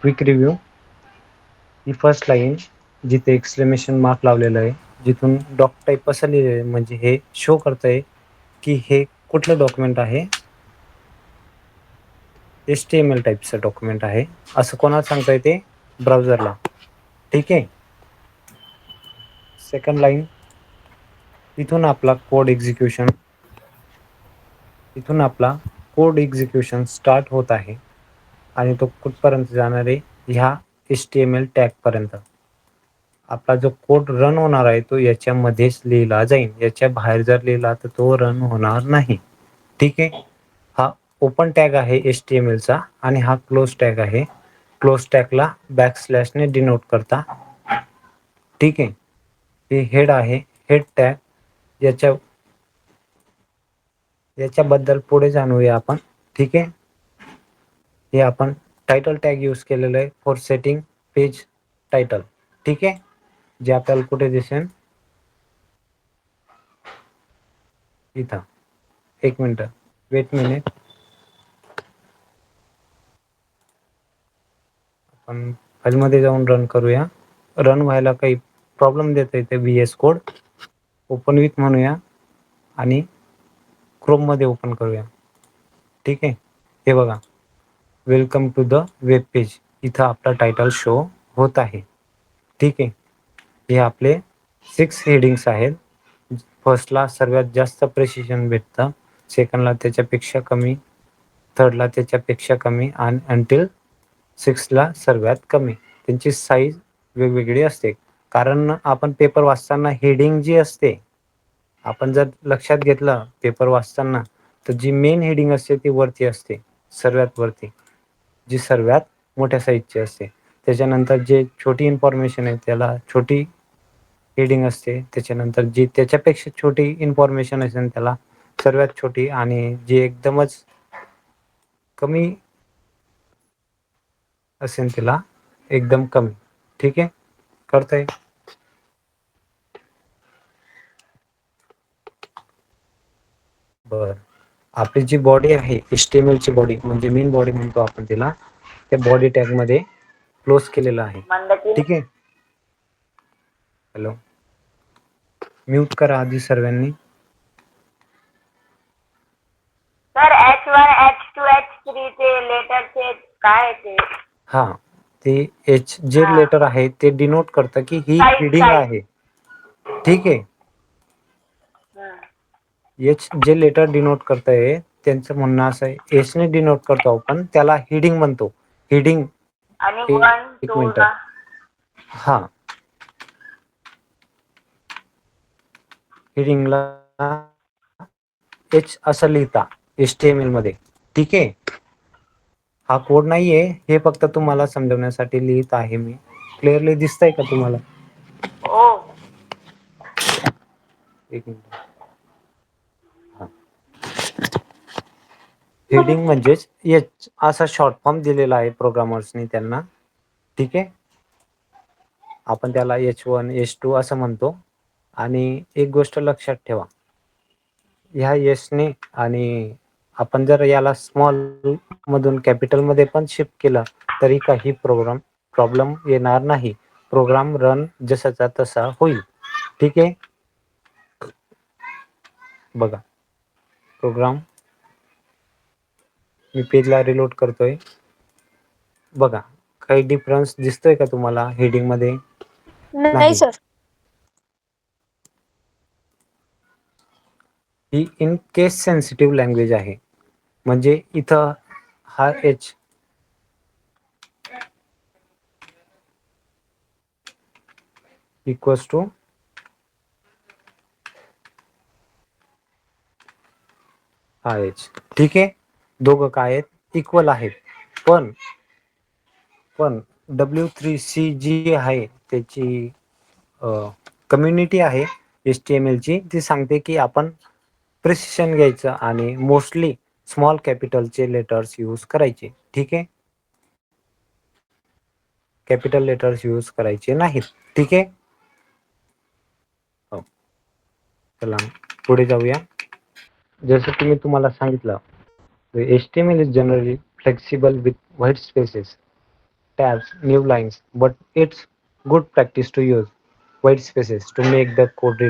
Quick review. ही first line जिथे exclamation mark लावलेलं आहे, जिथून डॉक टाईप असं लिहिलेलं आहे, म्हणजे हे शो करतंय की हे कुठलं डॉक्युमेंट आहे, HTML टाईपचं डॉक्युमेंट आहे असं कोणाला सांगता येते, ब्राउझरला. ठीक आहे. सेकंड लाईन, इथून आपला कोड एक्झिक्युशन स्टार्ट होत आहे आणि तो कुठपर्यंत जाणार आहे, ह्या HTML टॅग पर्यंत. आपला जो कोड रन होणार आहे तो याच्यामध्येच लिहिला जाईल, याच्या बाहेर जर लिहिला तर तो रन होणार नाही. ठीक आहे. हा ओपन टॅग आहे HTML चा आणि हा क्लोज टॅग आहे. क्लोज टॅगला बॅकस्लॅशने डिनोट करता. ठीक आहे. हे हेड आहे, हेड टॅग. याच्याबद्दल पुढे जाणूया आपण. ठीक आहे. हे आपण टायटल टॅग यूज केलेलं आहे फॉर सेटिंग पेज टायटल. ठीक आहे. जे आपल्याला कुठे दिसेल इथं. एक मिनिट, वेट मिनिट. आपण फाईलमध्ये जाऊन रन करूया. रन व्हायला काही प्रॉब्लेम देत आहे VS कोड. ओपन विथ म्हणूया आणि क्रोम मध्ये ओपन करूया. ठीक आहे. हे बघा, welcome to the web page. इथं आपला टायटल शो होत आहे. ठीक आहे. हे आपले 6 हेडिंग्स आहेत. फर्स्टला सर्वात जास्त प्रेसिजन भेटतं, सेकंडला त्याच्यापेक्षा कमी, थर्डला त्याच्यापेक्षा कमी आणि अंटिल 6ला सर्वात कमी. त्यांची साईज वेगवेगळी असते, कारण आपण पेपर वाचताना हेडिंग जी असते, आपण जर लक्षात घेतलं पेपर वाचताना, तर जी मेन हेडिंग असते ती वरती असते, सर्वात वरती, जी सर्वात मोठ्या साईजची असते. त्याच्यानंतर जे छोटी इन्फॉर्मेशन आहे त्याला छोटी हेडिंग असते. त्याच्यानंतर जी त्याच्यापेक्षा छोटी इन्फॉर्मेशन असेल त्याला सर्वात छोटी, आणि जी एकदमच कमी असेल त्याला एकदम कमी. ठीक आहे. कळतंय? बर. आपली जी बॉडी आहे HTML ची बॉडी, म्हणजे मेन बॉडी म्हणतो आपण तिला, त्या बॉडी टॅग मध्ये क्लोज केलेलं आहे. ठीक आहे. हॅलो, म्यूट करा आधी सर्वांनी. सर H1 H2 H3 चे लेटरचे काय ते? हा, ते H जे लेटर आहे ते डिनोट करतं की ही हेडिंग आहे. ठीक आहे. H जे लेटर डिनोट करतंय त्यांचं म्हणणं असं आहे, H ने डिनोट करतो आपण, त्याला हेडिंग म्हणतो. हेडिंग. आणि 1 एक 2 मिनिट. ला हा, हेडिंगला H असं लिहिता HTML मध्ये. ठीक आहे. हा कोड नाहीये, हे फक्त तुम्हाला समजवण्यासाठी लिहित आहे मी. क्लिअरली दिसतंय का तुम्हाला? हो. एक मिनिट. हेडिंग म्हणजेच H असा शॉर्ट फॉर्म दिलेला आहे प्रोग्रामर्सनी त्यांना. ठीक आहे. आपण त्याला H1 H2 असं म्हणतो. आणि एक गोष्ट लक्षात ठेवा, ह्या H ने, आणि आपण जर याला स्मॉल मधून कॅपिटल मध्ये पण शिफ्ट केलं तरी काही प्रॉब्लेम येणार नाही. प्रोग्राम रन जसाचा तसा होईल. ठीक आहे. बघा, प्रोग्राम मी पेजला रिलोड करतोय. बघा, काही डिफरन्स दिसतोय का तुम्हाला हेडिंग मध्ये? नाही sir. He in case sensitive language आहे, म्हणजे इथं हा H इक्वल्स टू हा H. ठीक आहे. दोघं काय आहेत? इक्वल आहेत. पण W3C जी आहे त्याची कम्युनिटी आहे HTML ची, ती सांगते की आपण प्रिसिशन घ्यायचं आणि मोस्टली स्मॉल कॅपिटलचे लेटर्स यूज करायचे. ठीक आहे. कॅपिटल लेटर्स यूज करायचे नाहीत. ठीक आहे. हो, चला पुढे जाऊया. जसं की मी तुम्हाला सांगितलं, HTML is generally flexible with white spaces. tabs, new lines, but it's good practice to use white spaces to make the code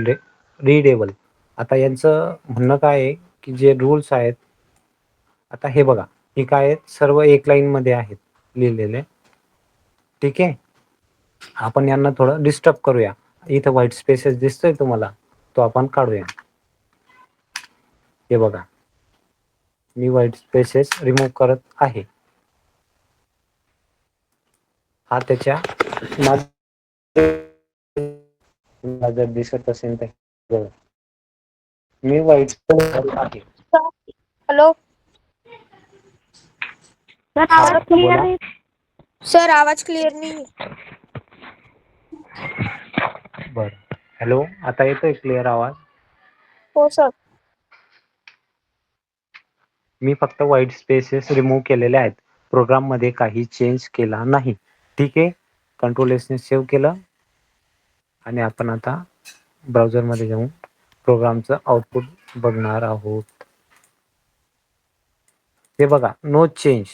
readable. आता यांचं म्हणणं काय आहे की जे रूल्स आहेत, आता हे बघा, हे काय आहेत, सर्व एक लाईन मध्ये आहेत लिहिलेले. ठीक आहे, आपण यांना थोडं डिस्टर्ब करूया. इथं व्हाईट स्पेसेस दिसतोय तुम्हाला, तो आपण काढूया. हे बघा, मी व्हाईट स्पेसेस रिमूव्ह करत आहे. हा त्याच्या जर दिसत असेल तर मी व्हाईट स्पेस आहे. हॅलो सर आवाज क्लिअर बोला. नाही. सर, आवाज क्लिअर नाही. बर, हॅलो, आता येतोय क्लिअर आवाज? हो सर. मी फक्त व्हाईट स्पेसेस रिमूव्ह केलेले आहेत, प्रोग्राम मध्ये काही चेंज केला नाही. ठीक आहे, कंट्रोल एस ने सेव्ह केलं आणि आपण आता ब्राउझर मध्ये जाऊन प्रोग्रामचं आउटपुट बघणार आहोत. हे बघा, नो चेंज,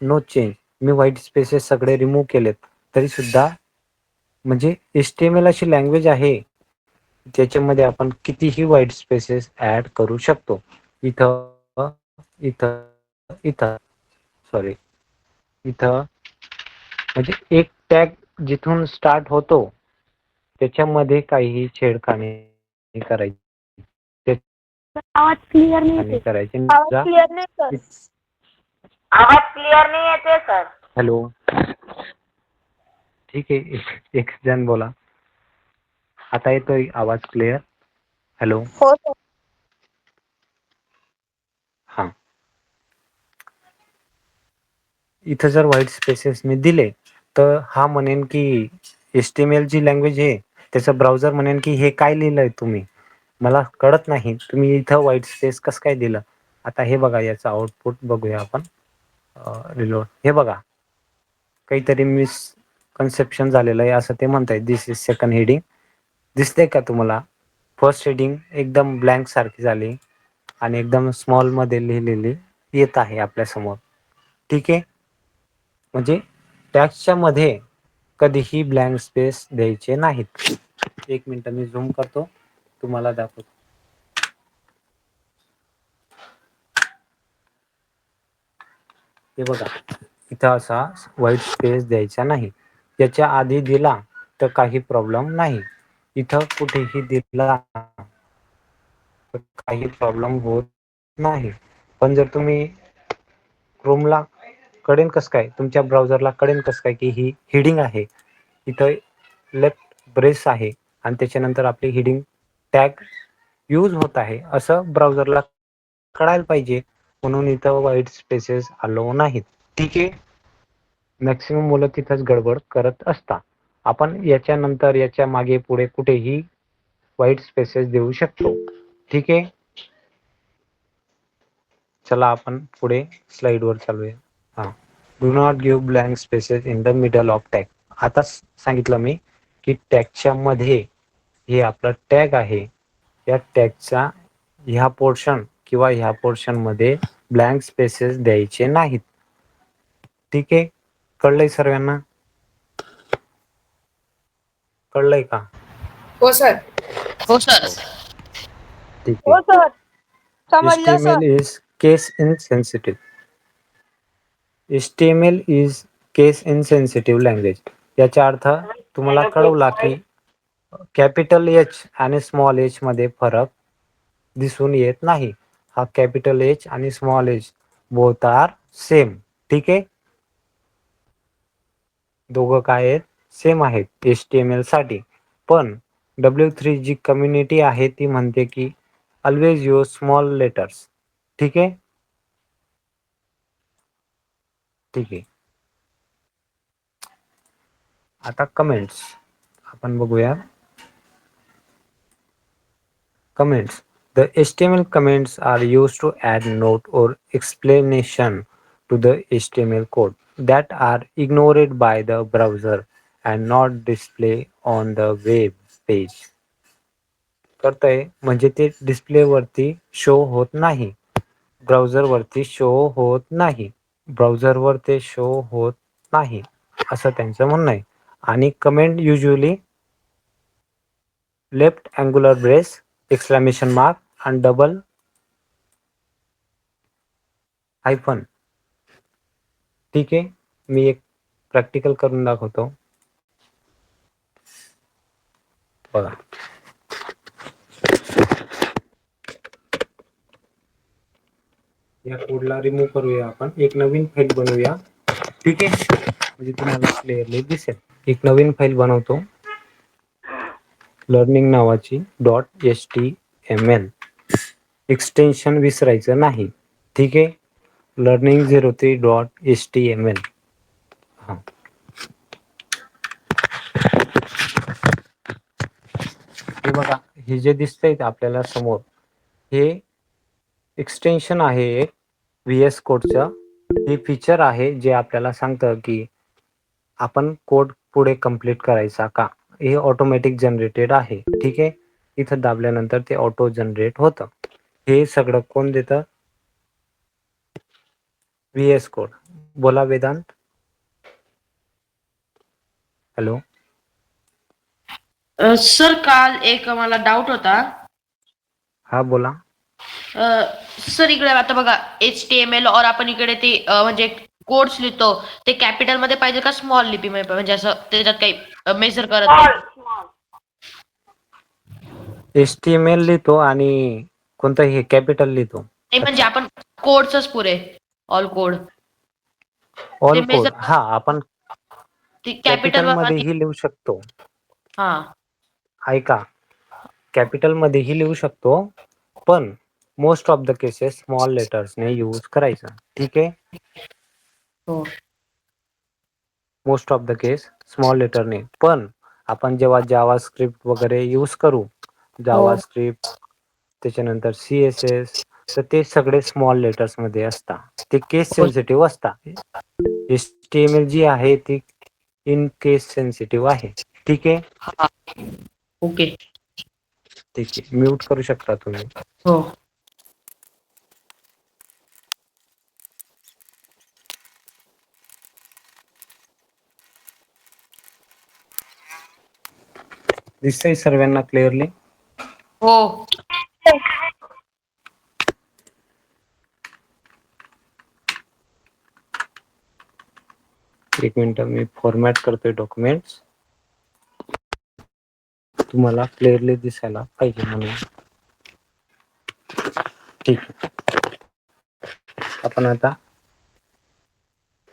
नो चेंज. मी व्हाईट स्पेसेस सगळे रिमूव्ह केलेत, तरी सुद्धा म्हणजे HTML अशी लँग्वेज आहे ज्याच्यामध्ये आपण कितीही व्हाईट स्पेसेस ऍड करू शकतो. इथं इथं इथं सॉरी इथं म्हणजे एक टॅग जिथून स्टार्ट होतो त्याच्यामध्ये काहीही छेडखानी करायची, आवाज क्लिअर नाही आणि येते. करायची. आवाज क्लिअर नाही सर. आवाज क्लिअर नाही येते सर. हॅलो, ठीक आहे, एक जण बोला. आता येतोय आवाज क्लिअर? हॅलो, हो सर. हा. इथं जर व्हाईट स्पेसेस मी दिले तर हा म्हणेन की HTML जी लँग्वेज आहे त्याचं ब्राउझर म्हणेन की हे काय लिहिलंय तुम्ही, मला कळत नाही, तुम्ही इथं व्हाईट स्पेस कसं काय दिलं. आता हे बघा, याचं आउटपुट बघूया आपण. रिलोड. हे बघा, काहीतरी मिसकन्सेप्शन झालेलं आहे असं ते म्हणताय. दिस इज सेकंड हेडिंग. दिसतंय का तुम्हाला? फर्स्ट हेडिंग एकदम ब्लँक सारखी झाली आणि एकदम स्मॉल मध्ये लिहिलेली येत आहे आपल्या समोर. ठीक आहे, म्हणजे टॅक्सच्या मध्ये कधीही ब्लँक स्पेस द्यायचे नाहीत. एक मिनिट, मी झूम करतो, तुम्हाला दाखवतो. हे बघा, इथं असा व्हाईट स्पेस द्यायचा नाही. याच्या आधी दिला तर काही प्रॉब्लेम नाही, इथं कुठेही दिला तर काही प्रॉब्लेम होत नाही. पण जर तुम्ही क्रोमला कळेल कसं काय, तुमच्या ब्राउझरला कळेल कसं काय की ही हेडिंग आहे, इथं लेफ्ट ब्रेस आहे आणि त्याच्यानंतर आपली हेडिंग टॅग यूज होत आहे असं ब्राउझरला कळायला पाहिजे, म्हणून इथं व्हाईट स्पेसेस अलाउ नाहीत. ठीक आहे, मॅक्सिमम मुलं तिथंच गडबड करत असतात. आपण याच्यानंतर याच्या मागे पुढे कुठेही व्हाईट स्पेसेस देऊ शकतो. ठीक आहे, चला आपण पुढे स्लाइड वर चालूया. हा, do not give blank spaces in the middle of tag. आता सांगितलं मी की टॅगच्या मध्ये, हे आपलं टॅग आहे, या टॅगचा ह्या पोर्शन किंवा ह्या पोर्शन मध्ये ब्लँक स्पेसेस द्यायचे नाहीत. ठीक आहे, कळलंय सर्वांना? कळलंय का? हो सर. हो सर. ठीक हो आहे. सर, समजलं sir. HTML is case insensitive. HTML is case insensitive language. याचा अर्थ तुम्हाला कळवला की कॅपिटल H आणि स्मॉल h मध्ये फरक दिसून येत नाही. हा कॅपिटल H आणि small h both are same. ठीक आहे, दोघं काय आहेत, सेम आहेत HTML साठी. पण W3 जी कम्युनिटी आहे ती म्हणते की ऑलवेज यूज स्मॉल लेटर्स. ठीक आहे, ठीक आहे. आता कमेंट्स आपण बघूया. Comments. The HTML comments are used to add note or explanation to the HTML code that are ignored by the browser and not display on the web page. करतंय म्हणजे ते डिस्प्ले वरती शो होत नाही, browser वरती show होत नाही, browser वर ते शो होत नाही. असं त्यांचं म्हणणं आहे. आणि comment usually left angular brace exclamation mark आणि डबल हायफन. ठीक आहे, मी एक प्रॅक्टिकल करून दाखवतो बघा. या कोडला रिमूव्ह करूया, आपण एक नवीन फाईल बनवूया. ठीक आहे, म्हणजे तुम्हाला क्लिअरली दिसेल. एक नवीन फाईल बनवतो लर्निंग नावाची .html. एक्सटेन्शन विसरायचं नाही. ठीक आहे, learning03.html. हा, हे बघा, हे जे दिसतंय आपल्याला समोर, हे एक्सटेन्शन आहे एक VS कोडचं. हे फीचर आहे जे आपल्याला सांगतं की आपण कोड पुढे कंप्लीट करायचा का. हे ऑटोमॅटिक जनरेटेड आहे. ठीक आहे, इथं दाबल्यानंतर ते ऑटो जनरेट होतं. हे सगळं कोण देतं? VS code. बोला वेदांत. हॅलो सर, काल एक मला डाऊट होता. हा बोला. सर, इकडे आता बघा HTML और आपण इकडे ते म्हणजे कोड्स लिहितो ते कॅपिटल मध्ये पाहिजे का स्मॉल लिपी मध्ये, म्हणजे असं त्याच्यात काही मेजर करत नाही. स्मॉल. HTML लिहितो आणि कोणतं हे कॅपिटल लिहितो. नाही, म्हणजे आपण कोड्सच पुरे ऑल कोड ऑल ते कोड. मेजर हा, आपण कॅपिटल कॅपिटल मध्येही लिहू शकतो. हा, ऐका, कॅपिटल मध्येही लिहू शकतो, पण most of the cases small लेटर्सने यूज करायचा. ठीक आहे, हो most of the case small लेटरने. पण आपण जेव्हा जावा स्क्रिप्ट वगैरे यूज करू, जावा स्क्रिप्ट त्याच्यानंतर CSS, तर ते सगळे स्मॉल लेटर्स मध्ये असतात. ते केस सेन्सिटिव्ह असतात. HTML जी आहे ती इन केस सेन्सिटिव्ह आहे. ठीक आहे, हा, ओके, ठीक आहे, म्यूट करू शकता तुम्ही. हो दिसतंय सर्वांना क्लिअरली? हो. एक मिनिट, मी फॉर्मॅट करतोय डॉक्युमेंट्स, तुम्हाला क्लिअरली दिसायला पाहिजे म्हणून. ठीक आहे, आपण आता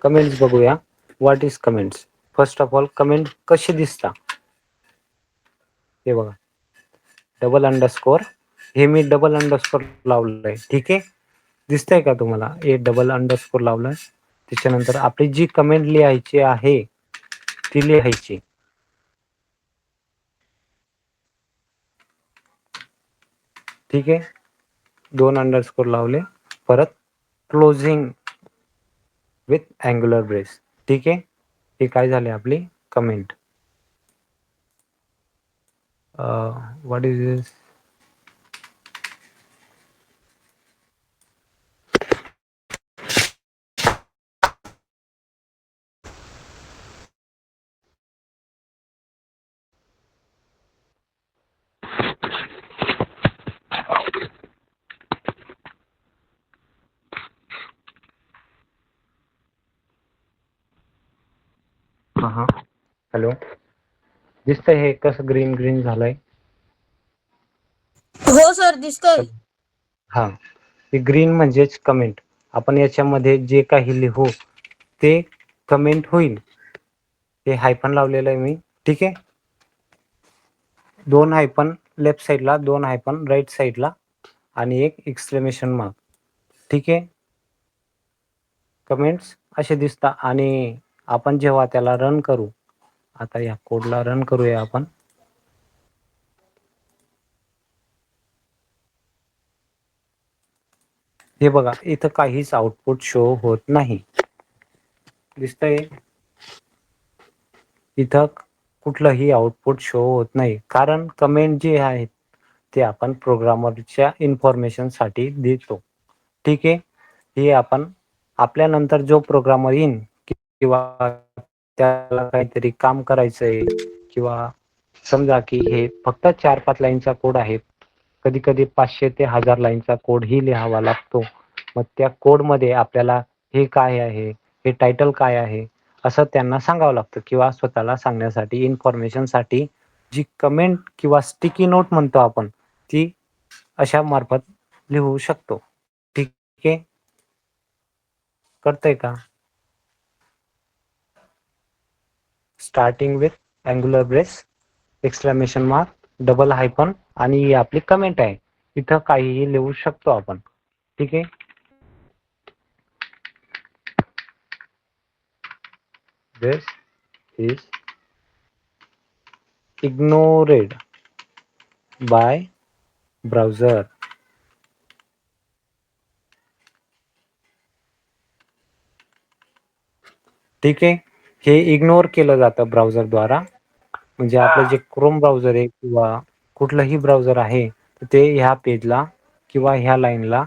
कमेंट्स बघूया. What is comments? First of all, comment कशी दिसता हे बघा. डबल अंडरस्कोर, हे मी डबल अंडरस्कोर लावलंय. ठीक आहे, दिसतंय का तुम्हाला? हे डबल अंडरस्कोर लावलंय, त्याच्यानंतर आपली जी कमेंट लिहायची आहे ती लिहायची. ठीक आहे, 2 अंडरस्कोर लावले, परत क्लोजिंग विथ अँग्युलर ब्रेस. ठीक आहे, हे काय झाले आपली कमेंट. व्हॉट इज दिस? हा, हॅलो, दिसतंय हे कसं ग्रीन ग्रीन झालंय? हो सर, दिसतोय. हा, हे ग्रीन म्हणजेच कमेंट. आपण याच्यामध्ये जे काही लिहू ते कमेंट होईल. हे हायफन लावलेलं आहे मी. ठीक आहे, 2 हायफन लेफ्ट साईडला, 2 हायफन राईट साईडला आणि एक एक्सक्लेमेशन मार्क. ठीक आहे, कमेंट्स असे दिसतात. आणि आपण जेव्हा त्याला रन करू, आता या कोडला रन करूया आपण. हे बघा, इथं काहीच आउटपुट शो होत नाही. दिसतंय? इथं कुठलंही आउटपुट शो होत नाही, कारण कमेंट जे आहेत ते आपण प्रोग्रामरच्या इन्फॉर्मेशन साठी देतो. ठीक आहे, हे आपण आपल्यानंतर जो प्रोग्रामर येईन किंवा त्याला काहीतरी काम करायचंय किंवा समजा की हे फक्त 4-5 लाईनचा कोड आहे. कधी कधी 500 ते 1000 लाईनचा कोड ही लिहावा लागतो. मग त्या कोडमध्ये आपल्याला हे काय आहे, हे टायटल काय आहे, असं त्यांना सांगावं लागतं किंवा स्वतःला सांगण्यासाठी इन्फॉर्मेशनसाठी जी कमेंट किंवा स्टिकी नोट म्हणतो आपण, ती अशा मार्फत लिहू शकतो. ठीक आहे, कळतंय का? Starting with angular brace, exclamation mark, double hyphen आणि ही आपली कमेंट आहे. इथं काहीही लिहू शकतो आपण. ठीक आहे. This is ignored by browser. ठीक आहे. हे इग्नोर केलं जातं ब्राउझरद्वारा. म्हणजे आपलं जे क्रोम ब्राउझर आहे किंवा कुठलंही ब्राउझर आहे ते ह्या पेजला किंवा ह्या लाईनला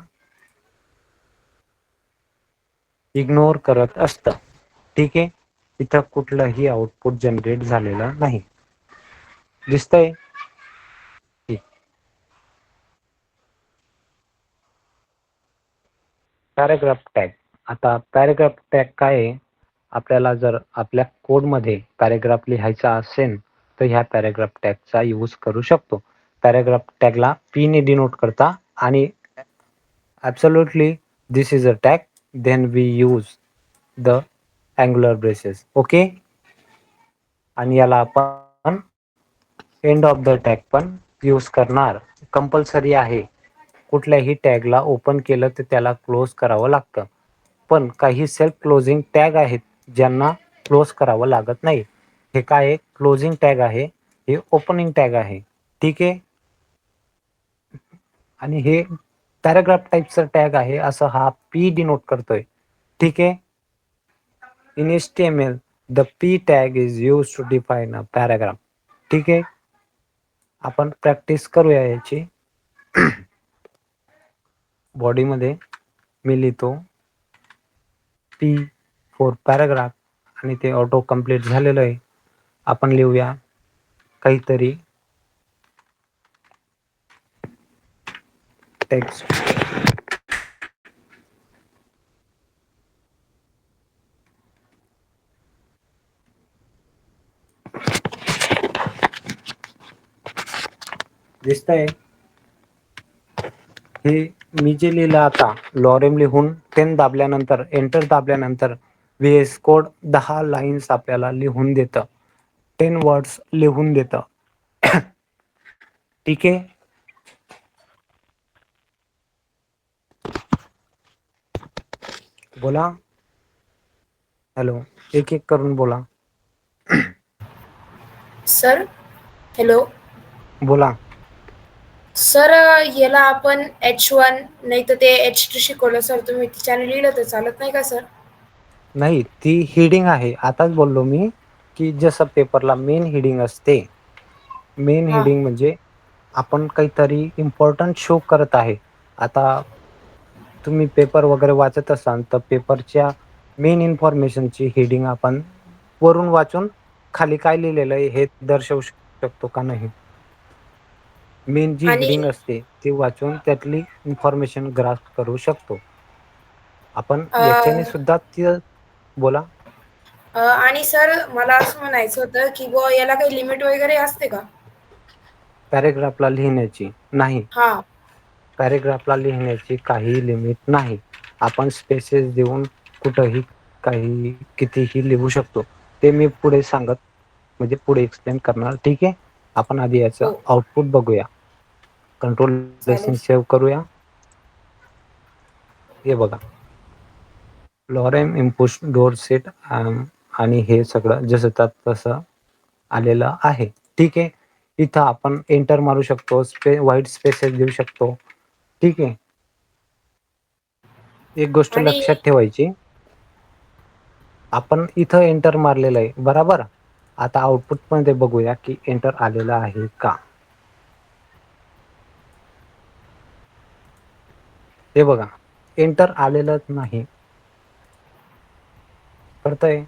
इग्नोर करत असतं. ठीक आहे. इथं कुठलंही आउटपुट जनरेट झालेलं नाही. दिसतंय? Paragraph tag. आता पॅराग्राफ टॅग काय आहे? आपल्याला जर आपल्या कोडमध्ये पॅराग्राफ लिहायचा असेल तर ह्या पॅराग्राफ टॅगचा यूज करू शकतो. पॅराग्राफ टॅगला पी ने डिनोट करता आणि absolutely this is a tag, then we use the angular braces. Okay. आणि याला आपण एंड ऑफ द टॅग पण यूज करणार. कंपल्सरी आहे. कुठल्याही टॅगला ओपन केलं तर त्याला क्लोज करावं लागतं. पण काही सेल्फ क्लोजिंग टॅग आहेत ज्यांना क्लोज करावं लागत नाही. हे काय आहे? क्लोजिंग टॅग आहे, हे ओपनिंग टॅग आहे. ठीक आहे. आणि हे पॅराग्राफ टाईपचं टॅग आहे असं हा पी डिनोट करतोय. ठीक आहे. In HTML the P tag is use to define a paragraph. ठीक आहे. आपण प्रॅक्टिस करूया याची. बॉडीमध्ये मी लिहितो पी फॉर पॅराग्राफ आणि ते ऑटो कंप्लीट झालेलं आहे. आपण लिहूया काहीतरी टेक्स्ट. दिसतंय? हे मी जे लिहिलं आता लॉरेम लिहून 10 दाबल्यानंतर एंटर दाबल्यानंतर VS कोड 10 लाईन्स आपल्याला लिहून देतं. 10 वर्ड्स लिहून देतं. ठीक आहे. बोला. हॅलो, एक एक करून बोला. सर हॅलो बोला. सर, याला आपण H1 नाही तर ते H2 शिकवलं सर, तुम्ही तिच्याने लिहिलं तर चालत नाही का सर? नाही, ती हेडिंग आहे. आताच बोललो मी की जसं पेपरला मेन हेडिंग असते. मेन हा. हेडिंग म्हणजे आपण काहीतरी इम्पॉर्टंट शो करत आहे. आता तुम्ही पेपर वगैरे वाचत असाल तर पेपरच्या मेन इन्फॉर्मेशनची हेडिंग आपण वरून वाचून खाली काय लिहिलेलं आहे हे दर्शवू शकतो का नाही. मेन जी आणि हेडिंग असते ती वाचून त्यातली इन्फॉर्मेशन ग्रास्प करू शकतो आपण. याच्याने सुद्धा ती बोला. आणि सर मला असं म्हणायचं होतं की बुवा याला काही लिमिट वगैरे असते का? पॅरेग्राफला लिहिण्याची नाही. हा. पॅरेग्राफला लिहिण्याची काही लिमिट नाही. आपण स्पेसेस देऊन कुठंही काही कितीही लिहू शकतो. ते मी पुढे सांगत म्हणजे पुढे एक्सप्लेन करणार. ठीक आहे. आपण आधी याचं हो आउटपुट बघूया. कंट्रोल चालेल. प्रेसिंग सेव्ह करूया. हे बघा, लॉरेम इम्पुश डोर सेट आणि हे सगळं जसं तसं आलेलं आहे. ठीक आहे. इथं आपण एंटर मारू शकतो, व्हाईट स्पेसेस देऊ शकतो. ठीक आहे. एक गोष्ट आणि लक्षात ठेवायची, आपण इथं एंटर मारलेलं आहे बरोबर. आता आउटपुट मध्ये बघूया की एंटर आलेलं आहे का. हे बघा, एंटर आलेलंच नाही. कळतंय?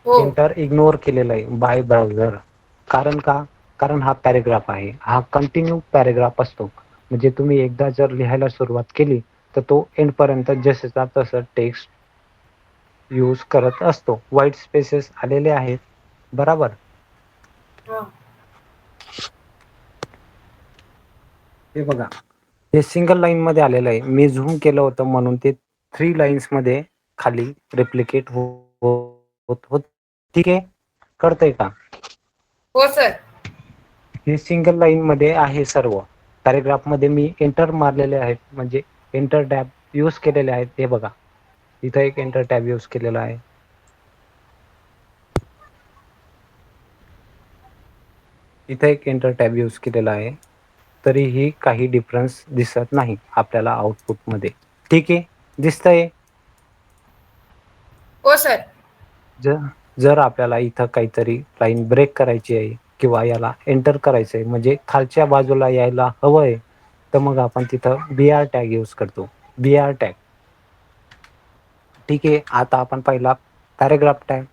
हो एंटर इग्नोर केलेलं आहे बाय ब्राउझर. कारण का? कारण हा पॅरेग्राफ आहे, हा कंटिन्यू पॅरेग्राफ असतो. म्हणजे तुम्ही एकदा जर लिहायला सुरुवात केली तर तो एंड पर्यंत जसंचा तसं टेक्स्ट यूज करत असतो. व्हाईट स्पेसेस आलेले आहेत बरोबर. हा हे बघा, हे सिंगल लाईन मध्ये आलेलं आहे. मी झूम केलं होतं म्हणून ते 3 लाईन्स मध्ये खाली रेप्लिकेट होत. ठीक आहे, कळतंय का? हो सर. हे सिंगल लाईन मध्ये आहे सर्व. पॅरेग्राफ मध्ये मी एंटर मारलेले आहेत, म्हणजे एंटर टॅब यूज केलेले आहेत. हे बघा, इथं एक एंटर टॅब यूज केलेला आहे. इथं एक एंटर टॅब यूज केलेला आहे. तरीही काही डिफरन्स दिसत नाही आपल्याला आउटपुट मध्ये. ठीक आहे, दिसतंय? हो सर. जर आपल्याला इथं काहीतरी लाईन ब्रेक करायची आहे किंवा याला एंटर करायचं आहे, म्हणजे खालच्या बाजूला यायला हवंय, तर मग आपण तिथं BR टॅग यूज करतो. BR tag. ठीक आहे, आता आपण पहिला पॅरेग्राफ टॅग,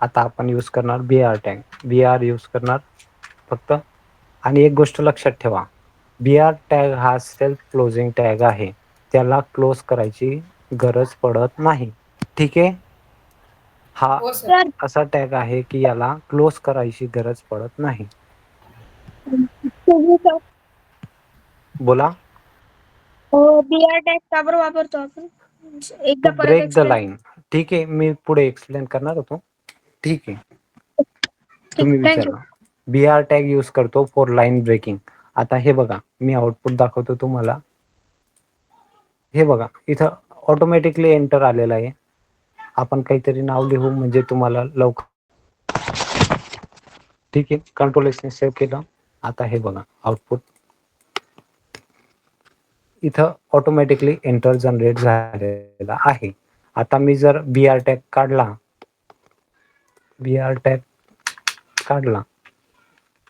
आता आपण यूज करणार BR टॅग. BR यूज करणार फक्त. आणि एक गोष्ट लक्षात ठेवा, BR टॅग हा सेल्फ क्लोजिंग टॅग आहे, त्याला क्लोज करायची गरज पडत नाही. ठीक आहे, हा हो सर. असा टॅग आहे की याला क्लोज करायची गरज पडत नाही. बोला. BR टॅग का बरं वापरतो आपण? टू एकदा परत ब्रेक द एक्सप्लेन. लाईन. ठीक आहे, मी पुढे एक्सप्लेन करणार होतो. ठीक आहे, ठीक, तुम्ही थँक्यू. विचारला. BR टॅग यूज करतो फॉर लाईन ब्रेकिंग. आता हे बघा, मी आउटपुट दाखवतो तुम्हाला. हे बघा, इथं ऑटोमॅटिकली एंटर आलेलं आहे. आपण काहीतरी नाव लिहू म्हणजे तुम्हाला लवकर. ठीक आहे, कंट्रोल एस ने सेव्ह केलं. आता हे बघा आउटपुट, इथं ऑटोमॅटिकली एंटर जनरेट झालेला आहे. आता मी जर BR टॅग काढला,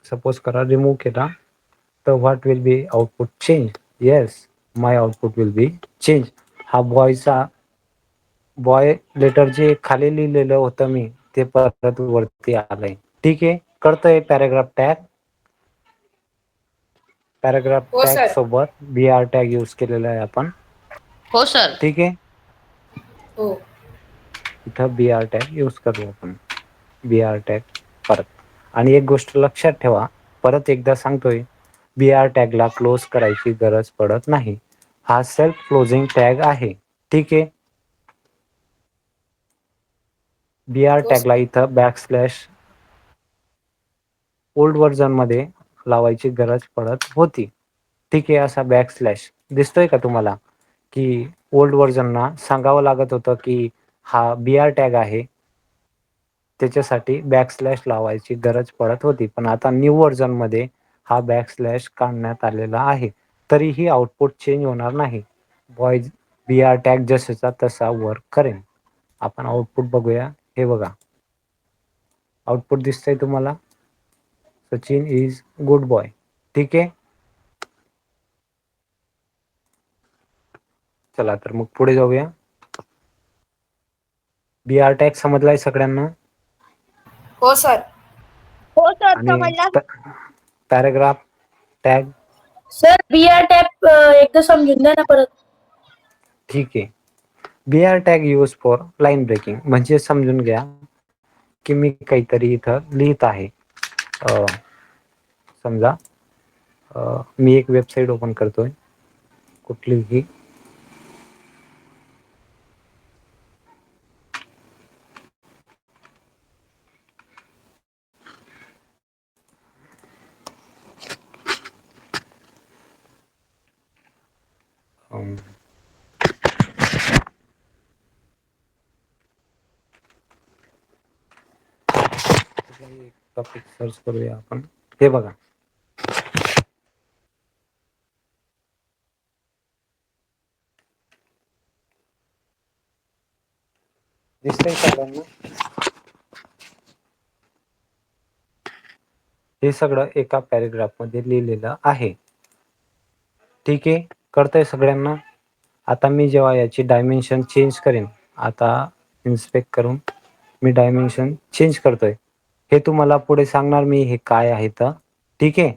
सपोज करा रिमूव्ह केला, तर what will be output change? Yes, my output will be change. हा बॉय लेटर जे खाली लिहिलेलं होतं मी, ते परत वरती आलंय. ठीक आहे, कळतंय? पॅराग्राफ हो टॅग सर. सोबत BR टॅग यूज केलेला आहे आपण. हो सर. ठीक आहे, हो इथं BR टॅग यूज करू आपण. BR टॅग परत. आणि एक गोष्ट लक्षात ठेवा, परत एकदा सांगतोय, BR टॅगला क्लोज करायची गरज पडत नाही. हा सेल्फ क्लोजिंग टॅग आहे. ठीक आहे, BR हो टॅगला सर. इथं बॅकस्लॅश ओल्ड व्हर्जन मध्ये लावायची गरज पडत होती. ठीक आहे, असा बॅकस्लॅश दिसतोय का तुम्हाला? की ओल्ड व्हर्जनना सांगावं लागत होतं की हा BR टॅग आहे, त्याच्यासाठी बॅकस्लॅश लावायची गरज पडत होती. पण आता न्यू व्हर्जन मध्ये हा बॅकस्लॅश काढण्यात आलेला आहे, तरीही आउटपुट चेंज होणार नाही. BR टॅग जसाचा तसा वर्क करेल. आपण आउटपुट बघूया. हे बघा, आउटपुट दिसतंय तुम्हाला? Sachin is good boy. ठीक आहे, चला तर मग पुढे जाऊया. BR टॅग समजलाय सगळ्यांना? हो सर. हो सर, आणि समजला. Paragraph tag. Sir BR tag एकदा समजून द्या ना परत. ठीक आहे, BR tag use for line breaking. म्हणजे समजून घ्या की मी काहीतरी इथं लिहित आहे. समजा मी एक वेबसाईट ओपन करतोय कुठलीही, टॉपिक सर्च करूया आपण. हे बघा, दिसतंय सगळ्यांना? हे सगळं एका पॅरेग्राफ मध्ये लिहिलेलं आहे. ठीक आहे, कळतंय सगळ्यांना? आता मी जेव्हा याची डायमेन्शन चेंज करेन, आता इन्स्पेक्ट करून मी डायमेन्शन चेंज करतोय. हे तुम्हाला पुढे सांगणार मी हे काय आहे तर. ठीक आहे.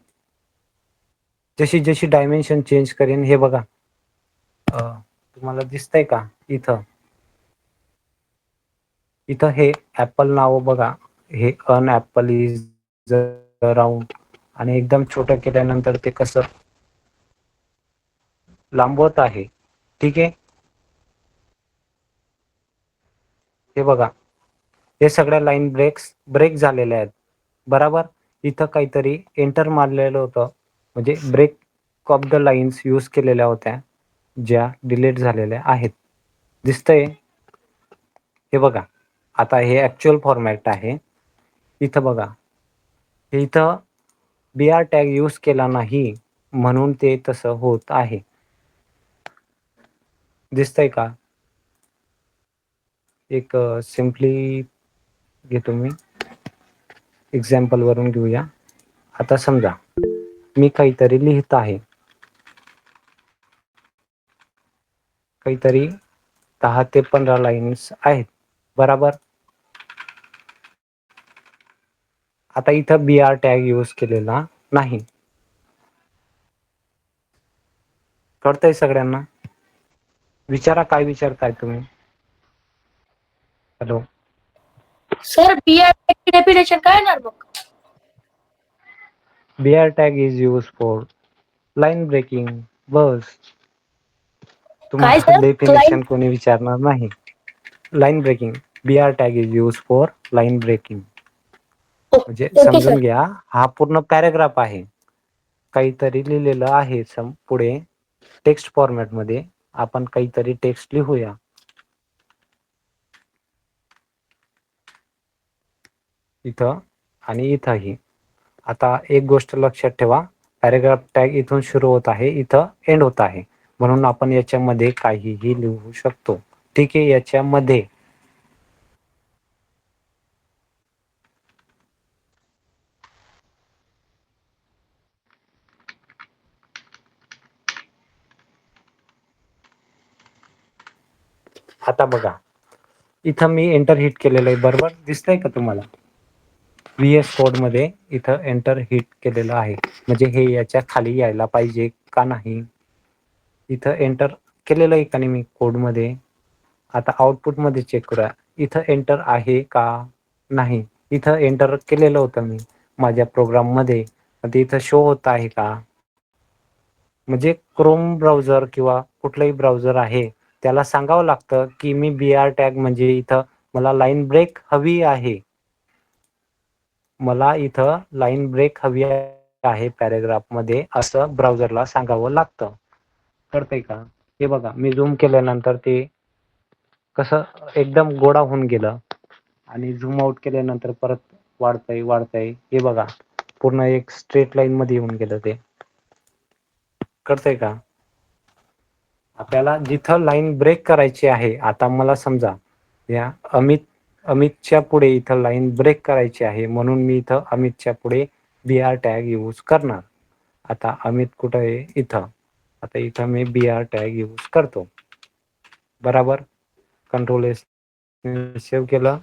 जशी जशी डायमेन्शन चेंज करेन हे बघा तुम्हाला दिसतंय का इथं हे ऍपल नाव बघा. हे अन ऍपल इज राऊंड आणि एकदम छोटं केल्यानंतर ते कसं लांबवत आहे. ठीक आहे. हे बघा हे सगळ्या लाईन ब्रेक झालेल्या आहेत. बरोबर. इथं काहीतरी एंटर मारलेलं होतं म्हणजे break of the lines use केलेल्या होत्या ज्या डिलीट झालेल्या आहेत. दिसतंय. हे बघा आता हे ऍक्च्युअल फॉर्मॅट आहे. इथं बघा इथं BR टॅग यूज केला नाही म्हणून ते तसं होत आहे. दिसतंय का. एक सिम्पली घेतो मी एक्झाम्पल वरून घेऊया. आता समजा मी काहीतरी लिहित आहे. काहीतरी 10 ते 15 लाईन्स आहेत. बरोबर. आता इथं BR टॅग यूज केलेला नाही. कळतंय सगळ्यांना. विचारा काय विचारताय तुम्ही. हॅलो. सर BR ची डेफिनेशन काय येणार मग? BR tag is used for line breaking. बस. काय तुम्हाला सर? डेफिनेशन कोणी विचारणार नाही. Line breaking. BR tag is used for line breaking. म्हणजे ओके समजून सर. घ्या हा पूर्ण पॅराग्राफ आहे. काहीतरी लिहिलेलं आहे पुढे टेक्स्ट फॉर्मॅट मध्ये आपण काहीतरी टेक्स्ट लिहूया. इथं आणि इथंही. आता एक गोष्ट लक्षात ठेवा पॅराग्राफ टॅग इथून सुरू होत आहे इथं एंड होत आहे म्हणून आपण याच्यामध्ये काहीही लिहू शकतो. ठीक आहे. याच्यामध्ये आता बघा इथं मी एंटर हिट केलेलं आहे. बरोबर दिसतंय का तुम्हाला. VS कोड मध्ये इथं एंटर हिट केलेलं आहे म्हणजे हे याच्या खाली यायला पाहिजे का नाही. इथं एंटर केलेलं आहे का नाही मी कोड मध्ये. आता आउटपुट मध्ये चेक करूया इथं एंटर आहे का नाही. इथं एंटर केलेलं होतं मी माझ्या प्रोग्राम मध्ये. ते इथं शो होत आहे का. म्हणजे क्रोम ब्राउझर किंवा कुठलंही ब्राउझर आहे त्याला सांगावं लागतं की मी BR टॅग म्हणजे इथं मला लाईन ब्रेक हवी आहे. मला इथं लाईन ब्रेक हवी आहे पॅराग्राफ मध्ये असं ब्राउझरला सांगावं लागतं. कळतंय का. हे बघा मी झूम केल्यानंतर ते कसं एकदम गोडा होऊन गेलं आणि झूम आउट केल्यानंतर परत वाढतंय. हे बघा पूर्ण एक स्ट्रेट लाईन मध्ये येऊन गेलं ते. कळतंय का. आपल्याला जिथं लाईन ब्रेक करायची आहे आता मला समजा या अमितच्या पुढे इथं लाईन ब्रेक करायची आहे म्हणून मी इथं अमितच्या पुढे BR टॅग यूज करणार. आता अमित कुठं आहे इथं. आता इथं मी BR टॅग यूज करतो. बरोबर. कंट्रोल S सेव्ह केलं.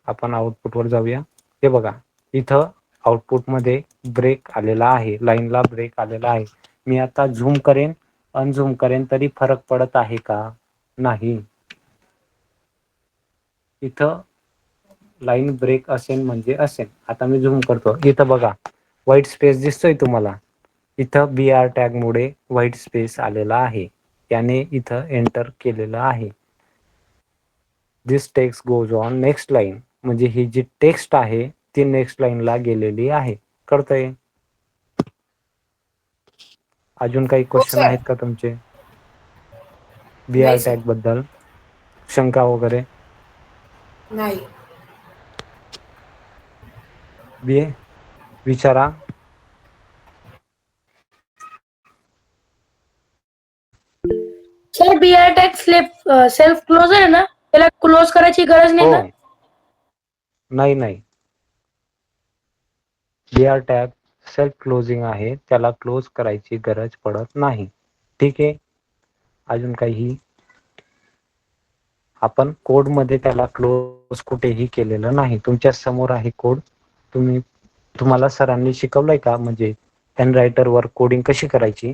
आपण आउटपुट वर जाऊया. हे बघा इथं आउटपुट मध्ये ब्रेक आलेला आहे. लाईनला ब्रेक आलेला आहे. मी आता झूम करेन अनझूम करेन तरी फरक पडत आहे का नाही. इथं लाईन ब्रेक असेल म्हणजे असेल. आता मी झूम करतो. इथं बघा व्हाईट स्पेस दिसतोय तुम्हाला. इथं BR टॅग मुळे व्हाईट स्पेस आलेला आहे. याने इथं एंटर केलेलं आहे. This text goes on next line म्हणजे ही जी टेक्स्ट आहे ती नेक्स्ट लाईनला गेलेली आहे. कळतंय. अजून काही हो क्वेश्चन सर. आहेत का तुमचे BR नाही सर. टॅग बद्दल शंका वगैरे. नाही. विचारा. Sir BR tag self closure आहे ना, त्याला क्लोज करायची गरज नाही ना. हो. नाही. BR टॅग सेल्फ क्लोजिंग आहे त्याला क्लोज करायची गरज पडत नाही. ठीक आहे. अजून काही आपण कोड मध्ये त्याला क्लोज कुठेही केलेलं नाही. तुमच्या समोर आहे कोड. तुम्हाला सरांनी शिकवलंय का, म्हणजे हँडरायटर वर कोडिंग कशी करायची?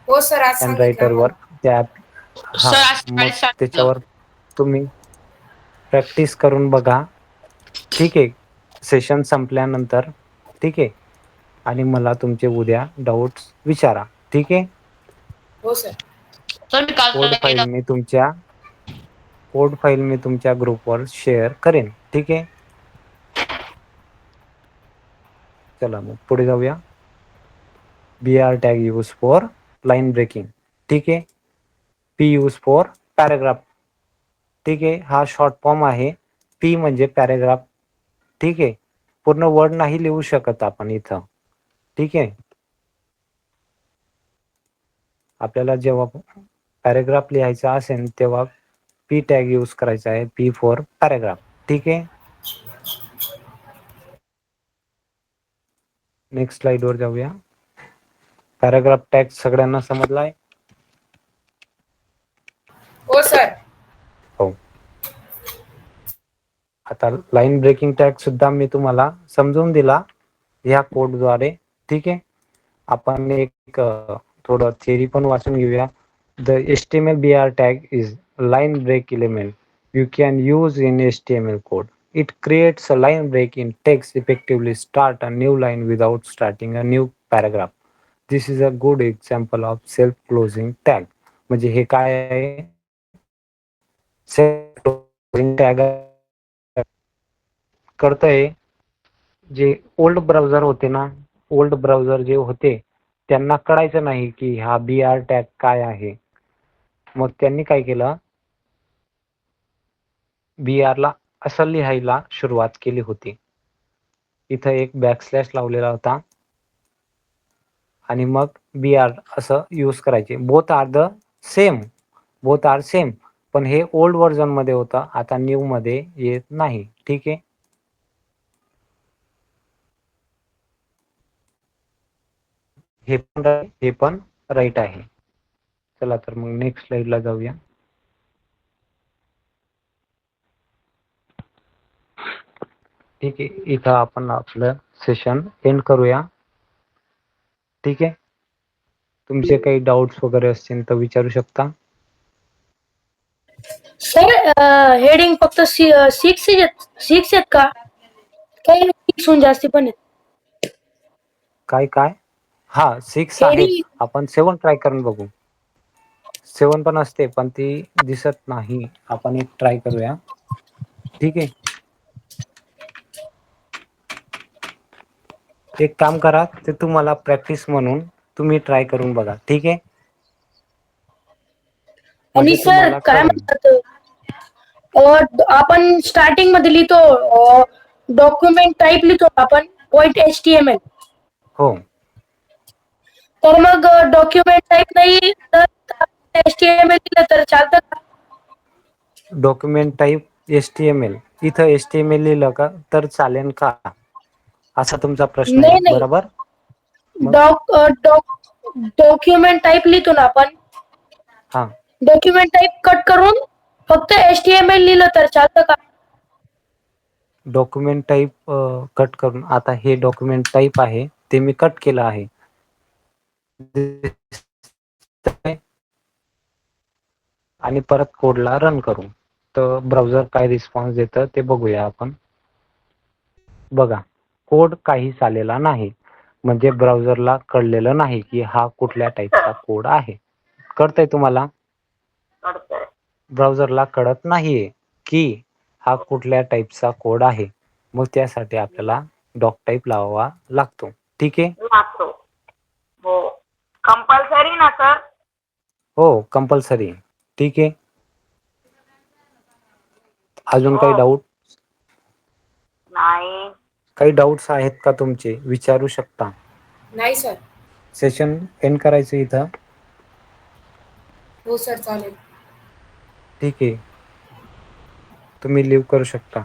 हो सर, आज सांगितलं हँडरायटर वर आम्हाला. त्या सर आज मग सकाळी सांगितलं. त्याच्यावर तुम्ही प्रॅक्टिस करून बघा. ठीक आहे, सेशन संपल्यानंतर. ठीक आहे, आणि मला तुमचे उद्या डाऊट्स विचारा. ठीक आहे. हो सर. सर मी काल कोड ट्राय फाईल केलं. मी तुमच्या ग्रुपवर शेअर करेन. ठीक आहे. चला मग पुढे जाऊया. BR tag use for line breaking. ठीक आहे. P use for paragraph. ठीक आहे, हा शॉर्ट फॉर्म आहे. P म्हणजे पॅराग्राफ. ठीक आहे, पूर्ण वर्ड नाही लिहू शकत आपण इथं. ठीक आहे, आपल्याला जेव्हा पॅराग्राफ लिहायचा असेल तेव्हा P टॅग यूज करायचा आहे. P for paragraph. ठीक आहे. नेक्स्ट स्लाइड वर जाऊया. पॅराग्राफ टॅग सगळ्यांना समजलाय? हो सर. हो. आता लाईन ब्रेकिंग टॅग सुद्धा मी तुम्हाला समजून दिला ह्या कोडद्वारे. ठीक आहे. आपण एक थोडं थिअरी पण वाचून घेऊया. The HTML BR tag is line break element you can use in HTML code. It creates a line break in text, effectively start a new line without starting a new paragraph. This is a good example of self-closing tag. म्हणजे हे काय आहे? Self closing tag करतंय. जे old browser होते ना, old browser जे होते त्यांना कळायचं नाही की हा BR टॅग काय आहे. मग त्यांनी काय केलं, BR ला असं लिहायला सुरुवात केली होती. इथं एक बॅकस्लॅश लावलेला होता आणि मग BR असं यूज करायचे. बोथ आर सेम, पण हे ओल्ड व्हर्जन मध्ये होतं, आता न्यू मध्ये येत नाही. ठीक आहे. हे पण राईट आहे. चला तर मग नेक्स्ट स्लाइडला जाऊया. ठीक आहे, इथं आपण आपलं सेशन एंड करूया. ठीक आहे. तुमचे काही डाऊट्स वगैरे असतील तर विचारू शकता. सर हेडिंग फक्त 6 आहेत का? काही 6 जास्ती पण आहेत. काय? हा 6 आहेत. हेडिंग आपण 7 ट्राय करून बघू. 7 पण असते, पण ती दिसत नाही. आपण एक ट्राय करूया. ठीक आहे. एक काम करा, ते तुम्हाला प्रॅक्टिस म्हणून तुम्ही ट्राय करून बघा. ठीक आहे. आणि म्हणजे सर तुम्हाला काय कळेल. म्हणतात, आपण स्टार्टिंग मध्ये लिहितो डॉक्युमेंट टाईप लिहितो आपण पॉइंट HTML. हो, तर मग डॉक्युमेंट टाईप नाही तर HTML लिहिलं तर चालतं का? Document type HTML. इथं HTML लिहिलं का तर चालेल का, असा तुमचा प्रश्न आहे. नाही. बरोबर. मग डॉक्युमेंट टाईप लिहितो ना आपण, हा, डॉक्युमेंट टाईप कट करून फक्त HTML लिहिलं तर चालतं का? डॉक्युमेंट टाईप कट करून, आता हे डॉक्युमेंट टाईप आहे ते मी कट केलं आहे. आणि परत कोडला रन करू तर ब्राउझर काय रिस्पॉन्स देतं ते बघूया आपण. बघा, कोड काही आलेला नाही, म्हणजे ब्राउझरला कळलेलं नाही की हा कुठल्या टाईपचा कोड आहे. कळतंय तुम्हाला? कळतंय. ब्राउझरला कळत नाहीये की हा कुठल्या टाईपचा कोड आहे. मग त्यासाठी आपल्याला डॉक टाईप लावावा लागतो. ठीक आहे. लागतो. हो. कंपल्सरी ना सर? हो, कंपल्सरी. ठीक आहे. अजून काही हो. डाऊट? नाही. काही डाऊट्स आहेत का तुमचे, विचारू शकता. नाही सर. सेशन एंड करायचं इथं. हो सर, चालेल. ठीक आहे, तुम्ही लिव्ह करू शकता.